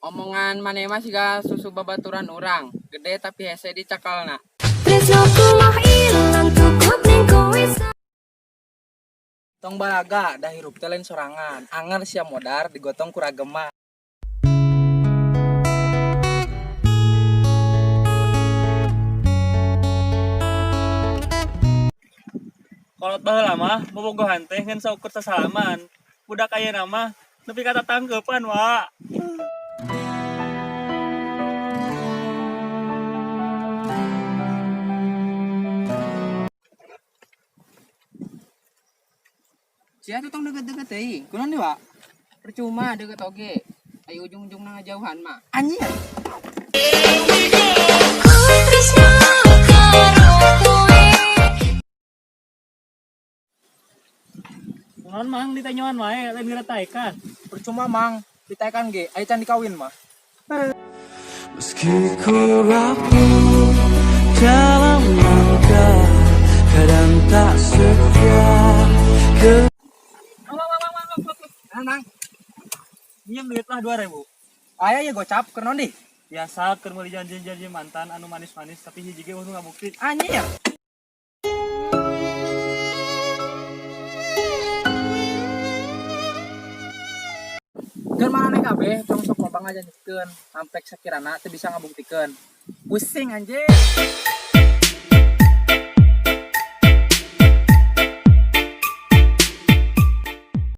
Omongan maneh mah siga susu babaturan orang, gede tapi hese dicakalna. Tresnoku mah ilang cukup ning kowe. Tong balaga dah hirup teh lain sorangan. Angar sia modar digotong ku ragema. Kolot baheula mah bobogohan teh ngan saukur sasalaman. Budak ayeuna mah nepi kata tangkeupan wa. Sia tuh tong deket-deket teuing. Kunaon deui, Wak? Percuma deket oge. Aya ujung-ujungna ngajauhan mah. Anjing. Kowe tresno karo kowe. Naon mang ditanyoan wae lain dirataekan. Percuma mang ditaekan ge aya can dikawin mah. Meski ku rapuh dalam langkah, kadang tak setia ke Nang, Diem duit lah 2.000. aya ya gocap keur naon di? Biasa keur meuli janji-janji mantan anu manis-manis tapi hiji ge untung ngabukti. Anjing ya. Keur maneh kabeh tong sok lobang aja nyikeun, sampai sakirana teu bisa ngabuktikeun. Pusing anjing.